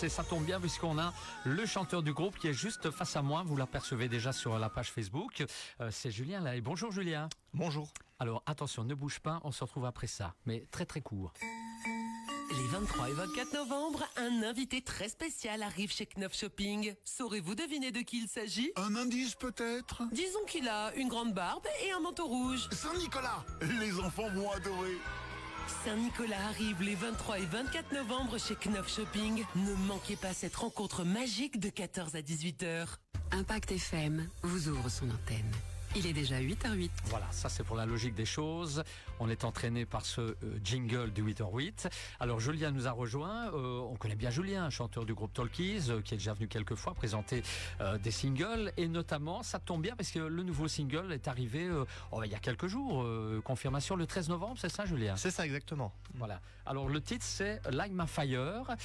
et ça tombe bien puisqu'on a le chanteur du groupe qui est juste face à moi. Vous l'apercevez déjà sur la page Facebook. C'est Julien là. Et bonjour Julien. Bonjour. Alors attention, ne bouge pas, on se retrouve après ça, mais très très court. Les 23 et 24 novembre, un invité très spécial arrive chez Knopf Shopping. Saurez-vous deviner de qui il s'agit? Un indice peut-être? Disons qu'il a une grande barbe et un manteau rouge. Saint-Nicolas! Les enfants vont adorer! Saint-Nicolas arrive les 23 et 24 novembre chez Knopf Shopping. Ne manquez pas cette rencontre magique de 14 à 18h. Impact FM vous ouvre son antenne. Il est déjà 8h08. Voilà, ça c'est pour la logique des choses. On est entraîné par ce jingle du 8h08. Alors Julien nous a rejoint. On connaît bien Julien, chanteur du groupe Talkies, qui est déjà venu quelques fois présenter des singles. Et notamment, ça tombe bien parce que le nouveau single est arrivé il y a quelques jours. Confirmation le 13 novembre, c'est ça Julien? C'est ça exactement. Voilà. Alors le titre c'est Like My Fire,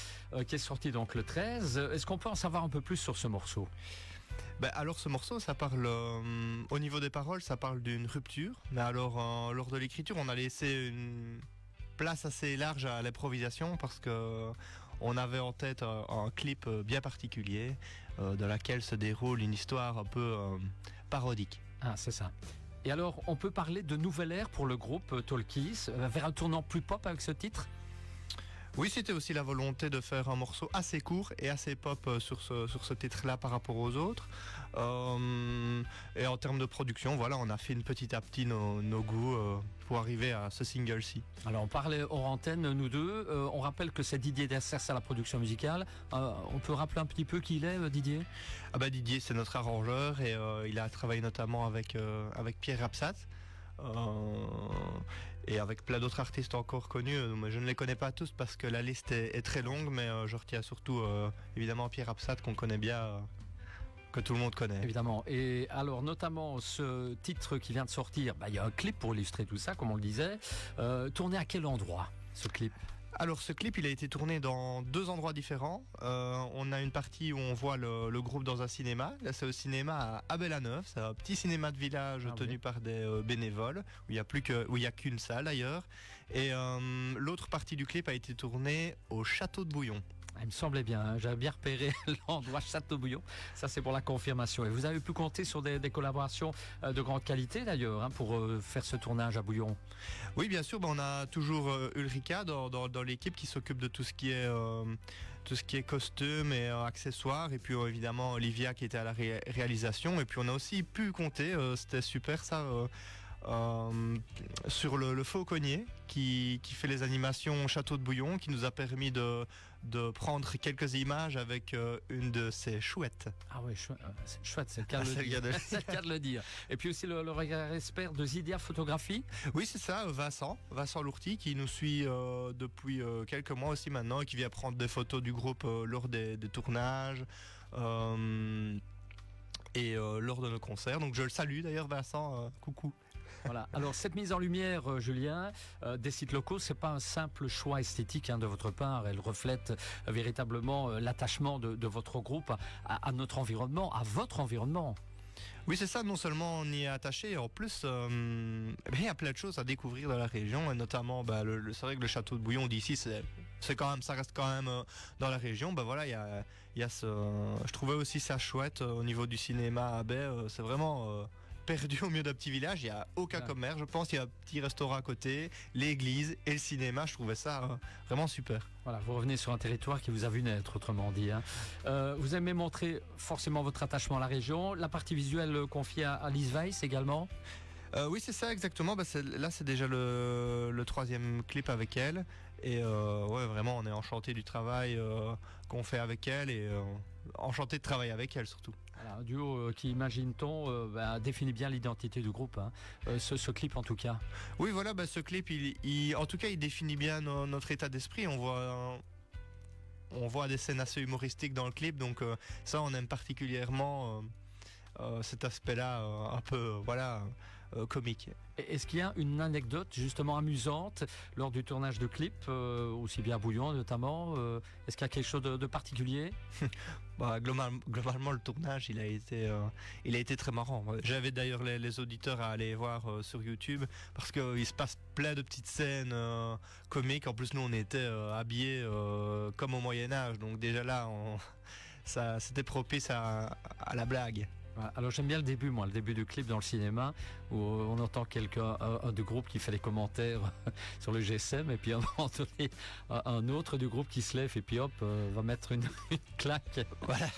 qui est sorti donc le 13. Est-ce qu'on peut en savoir un peu plus sur ce morceau? Alors ce morceau, ça parle au niveau des paroles, ça parle d'une rupture. Mais alors lors de l'écriture, on a laissé une place assez large à l'improvisation parce que on avait en tête un clip bien particulier dans laquelle se déroule une histoire un peu parodique. Ah, c'est ça. Et alors, on peut parler de nouvelle ère pour le groupe Talkies, vers un tournant plus pop avec ce titre? Oui, c'était aussi la volonté de faire un morceau assez court et assez pop sur ce titre-là par rapport aux autres. Et en termes de production, voilà, on a fait petit à petit nos goûts pour arriver à ce single-ci. Alors, on parlait hors antenne, nous deux. On rappelle que c'est Didier Dessers à la production musicale. On peut rappeler un petit peu qui il est, Didier? Didier, c'est notre arrangeur et il a travaillé notamment avec Pierre Rapsat. Et avec plein d'autres artistes encore connus, mais je ne les connais pas tous parce que la liste est très longue, mais je retiens surtout évidemment Pierre Rapsat qu'on connaît bien, que tout le monde connaît. Évidemment. Et alors notamment ce titre qui vient de sortir, il y a un clip pour illustrer tout ça, comme on le disait. Tourné à quel endroit ce clip? Alors ce clip il a été tourné dans 2 endroits différents. On a une partie où on voit le groupe dans un cinéma. Là c'est au cinéma à Abel-à-Neuf. C'est un petit cinéma de village tenu par des bénévoles où il y a qu'une salle d'ailleurs. Et l'autre partie du clip a été tournée au château de Bouillon. Il me semblait bien, hein, j'avais bien repéré l'endroit Château-Bouillon. Ça, c'est pour la confirmation. Et vous avez pu compter sur des collaborations de grande qualité, d'ailleurs, hein, pour faire ce tournage à Bouillon. Oui, bien sûr. On a toujours Ulrika dans l'équipe qui s'occupe de tout ce qui est costume et accessoires. Et puis, évidemment, Olivia qui était à la réalisation. Et puis, on a aussi pu compter, c'était super ça, sur le fauconnier qui fait les animations Château de Bouillon, qui nous a permis de prendre quelques images avec une de ses chouettes. Ah oui, c'est chouette, c'est le cas de le dire. Et puis aussi le regard expert de Zidia Photographie. Oui, c'est ça, Vincent Lourti, qui nous suit depuis quelques mois aussi maintenant et qui vient prendre des photos du groupe lors des tournages. Et lors de nos concerts. Donc je le salue d'ailleurs Vincent, coucou. Voilà. Alors cette mise en lumière, Julien, des sites locaux, c'est pas un simple choix esthétique de votre part. Elle reflète véritablement l'attachement de votre groupe à notre environnement, à votre environnement. Oui, c'est ça. Non seulement on y est attaché, en plus, il y a plein de choses à découvrir dans la région, et notamment, c'est vrai que le château de Bouillon d'ici, c'est quand même, ça reste quand même dans la région. Voilà, il y a je trouvais aussi ça chouette au niveau du cinéma à Baie. C'est vraiment perdu au milieu d'un petit village. Il y a aucun commerce. Je pense qu'il y a un petit restaurant à côté, l'église et le cinéma. Je trouvais ça vraiment super. Voilà, vous revenez sur un territoire qui vous a vu naître, autrement dit. Vous aimez montrer forcément votre attachement à la région. La partie visuelle confiée à Lise Weiss également. Oui, c'est ça exactement. Là, c'est déjà le 3e clip avec elle. Et vraiment, on est enchanté du travail qu'on fait avec elle et enchanté de travailler avec elle surtout. Voilà, un duo qui, imagine-t-on, définit bien l'identité du groupe. Ce clip en tout cas. Oui, voilà, ce clip, en tout cas, il définit bien notre état d'esprit. On voit des scènes assez humoristiques dans le clip, donc ça, on aime particulièrement cet aspect-là un peu comique. Est-ce qu'il y a une anecdote justement amusante lors du tournage de clips, aussi bien Bouillon notamment est-ce qu'il y a quelque chose de particulier? Globalement, le tournage, il a été très marrant. J'avais d'ailleurs les auditeurs à aller voir sur YouTube parce qu'il se passe plein de petites scènes comiques. En plus, nous, on était habillés comme au Moyen-Âge. Donc déjà là, ça, c'était propice à la blague. Voilà. Alors j'aime bien le début, moi, le début du clip dans le cinéma où on entend un du groupe qui fait les commentaires sur le GSM et puis à un moment donné un autre du groupe qui se lève et puis hop va mettre une claque. Voilà.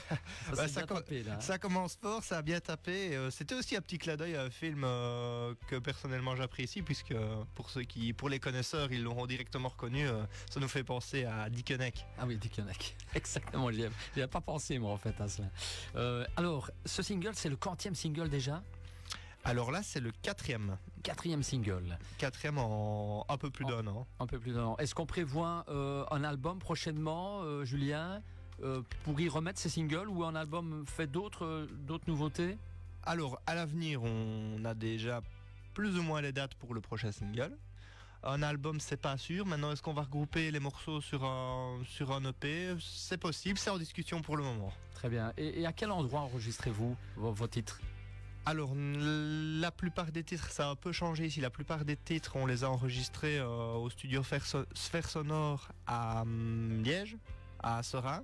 Tapé, là, hein. Ça commence fort, ça a bien tapé. C'était aussi un petit clin d'œil à un film que personnellement j'apprécie puisque pour les connaisseurs, ils l'auront directement reconnu. Ça nous fait penser à Dickeneck. Ah oui, Dickeneck. Exactement, j'y avais pas pensé moi en fait à cela. Alors, ce single, c'est le quantième single déjà? Alors là, c'est le quatrième. Quatrième single. Quatrième en un peu plus d'un an. Un peu plus d'un an. Est-ce qu'on prévoit un album prochainement, Julien, pour y remettre ces singles ou un album fait d'autres nouveautés? Alors, à l'avenir, on a déjà plus ou moins les dates pour le prochain single. Un album, c'est pas sûr. Maintenant, est-ce qu'on va regrouper les morceaux sur un EP? C'est possible, c'est en discussion pour le moment. Très bien. Et à quel endroit enregistrez-vous vos titres? Alors, la plupart des titres, ça a un peu changé ici. La plupart des titres, on les a enregistrés au studio Sphère Sonore à Liège, à Sera.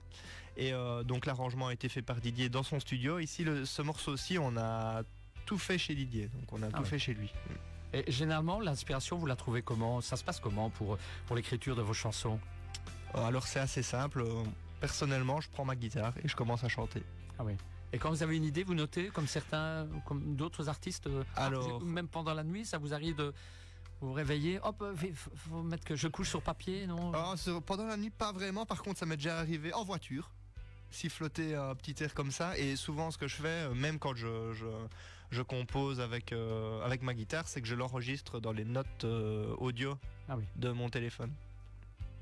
Et donc, l'arrangement a été fait par Didier dans son studio. Ici, ce morceau-ci, on a tout fait chez Didier. Donc, on a tout fait chez lui. Et généralement, l'inspiration, vous la trouvez comment? Ça se passe comment pour l'écriture de vos chansons? Alors, c'est assez simple. Personnellement, je prends ma guitare et je commence à chanter. Ah oui. Et quand vous avez une idée, vous notez comme d'autres artistes. Alors, même pendant la nuit, ça vous arrive de vous réveiller, hop, faut mettre que je couche sur papier, non? Pendant la nuit, pas vraiment. Par contre, ça m'est déjà arrivé en voiture, siffloter un petit air comme ça. Et souvent, ce que je fais, même quand je compose avec ma guitare, c'est que je l'enregistre dans les notes audio de mon téléphone.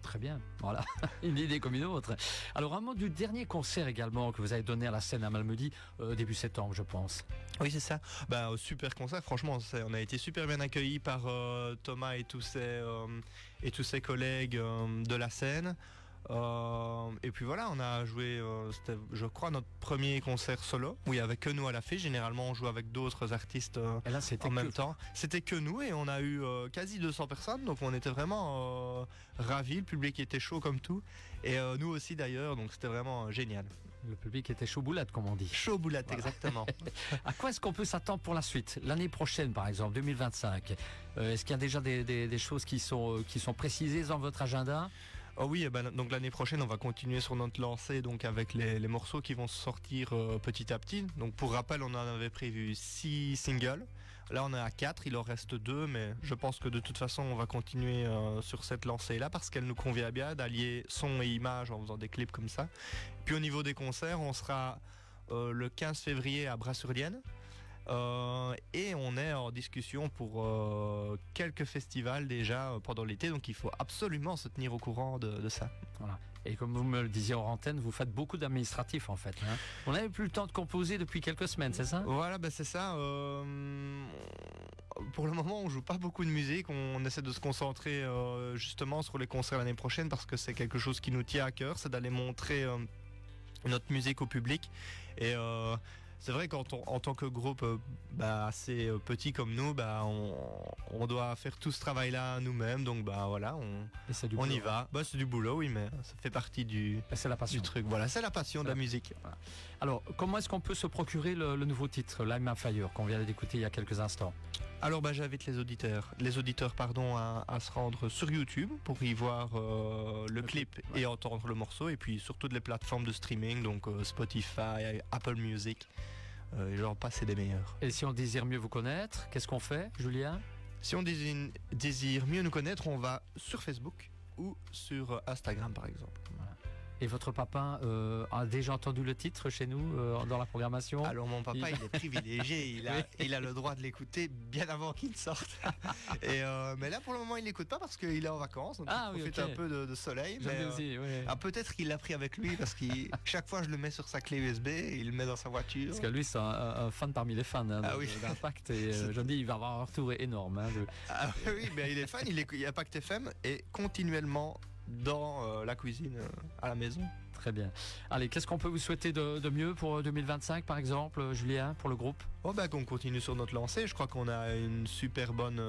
Très bien, voilà, une idée comme une autre. Alors un mot du dernier concert également que vous avez donné à la scène à Malmedy début septembre, je pense. Oui, c'est ça. Super concert, franchement, on a été super bien accueillis par Thomas et tous ses collègues de la scène. Et puis voilà, on a joué, c'était, je crois, notre premier concert solo où il n'y avait que nous à l'affiche. Généralement, on joue avec d'autres artistes en même temps. C'était que nous et on a eu quasi 200 personnes, donc on était vraiment ravis. Le public était chaud comme tout et nous aussi d'ailleurs, donc c'était vraiment génial. Le public était chaud boulette, comme on dit. Chaud boulette, voilà. Exactement. À quoi est-ce qu'on peut s'attendre pour la suite? L'année prochaine, par exemple, 2025. Est-ce qu'il y a déjà des choses qui sont précisées dans votre agenda? Oh oui, donc l'année prochaine, on va continuer sur notre lancée donc avec les morceaux qui vont sortir petit à petit. Donc pour rappel, on en avait prévu 6 singles. Là, on est à 4, il en reste 2, mais je pense que de toute façon, on va continuer sur cette lancée-là parce qu'elle nous convient bien d'allier son et image en faisant des clips comme ça. Puis au niveau des concerts, on sera le 15 février à Bras-sur-Lienne. Et on est en discussion pour quelques festivals déjà pendant l'été, donc il faut absolument se tenir au courant de ça. Voilà. Et comme vous me le disiez en antenne, vous faites beaucoup d'administratifs en fait. Hein. On n'avait plus le temps de composer depuis quelques semaines, c'est ça? Voilà, c'est ça. Pour le moment, on joue pas beaucoup de musique. On essaie de se concentrer justement sur les concerts l'année prochaine parce que c'est quelque chose qui nous tient à cœur, c'est d'aller montrer notre musique au public. Et c'est vrai qu'en tant que groupe assez petit comme nous, on doit faire tout ce travail-là nous-mêmes. Donc voilà, on y va. C'est du boulot, oui, mais ça fait partie c'est la passion. du truc. Voilà, c'est la passion de la musique. Voilà. Alors, comment est-ce qu'on peut se procurer le nouveau titre, Light My Fire, qu'on vient d'écouter il y a quelques instants? Alors j'invite les auditeurs à se rendre sur YouTube pour y voir le clip et entendre le morceau, et puis sur toutes les plateformes de streaming, donc Spotify, Apple Music, et j'en passe, c'est des meilleurs. Et si on désire mieux vous connaître, qu'est-ce qu'on fait, Julien? Si on désire mieux nous connaître, on va sur Facebook ou sur Instagram par exemple. Voilà. Et votre papa a déjà entendu le titre chez nous dans la programmation? Alors mon papa, il est privilégié, il a le droit de l'écouter bien avant qu'il sorte. Mais là pour le moment il l'écoute pas parce qu'il est en vacances, donc il profite un peu de soleil. Mais, aussi, oui. peut-être qu'il l'a pris avec lui parce que chaque fois je le mets sur sa clé USB, et il le met dans sa voiture. Parce que lui c'est un fan parmi les fans d'Impact et je me dis il va avoir un retour énorme. Oui, mais il est fan, il écoute Impact FM et continuellement dans la cuisine à la maison. Très bien. Allez, qu'est-ce qu'on peut vous souhaiter de mieux pour 2025 par exemple, Julien, pour le groupe? Qu'on continue sur notre lancée. Je crois qu'on a une super bonne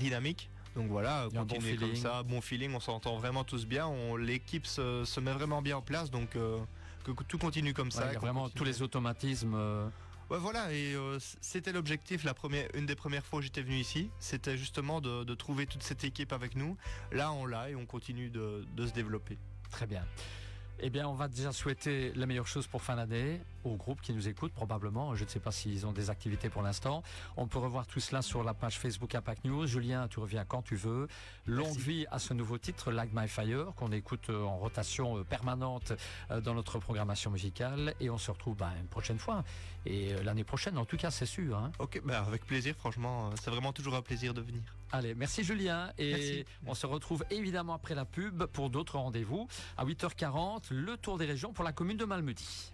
dynamique. Donc voilà, continuer comme ça, bon feeling, on s'entend vraiment tous bien, l'équipe se met vraiment bien en place, donc que tout continue comme ça. Il y a vraiment tous les automatismes. Ouais, voilà, et c'était l'objectif, une des premières fois où j'étais venu ici, c'était justement de trouver toute cette équipe avec nous. Là, on l'a et on continue de se développer. Très bien. Eh bien, on va déjà souhaiter la meilleure chose pour fin d'année au groupe qui nous écoute, probablement. Je ne sais pas s'ils ont des activités pour l'instant. On peut revoir tout cela sur la page Facebook Impact News. Julien, tu reviens quand tu veux. Longue vie à ce nouveau titre, Like My Fire, qu'on écoute en rotation permanente dans notre programmation musicale. Et on se retrouve une prochaine fois. Et l'année prochaine, en tout cas, c'est sûr. Hein. Ok, avec plaisir, franchement. C'est vraiment toujours un plaisir de venir. Allez, merci Julien. Et merci. On se retrouve évidemment après la pub pour d'autres rendez-vous. À 8h40, le tour des régions pour la commune de Malmedy.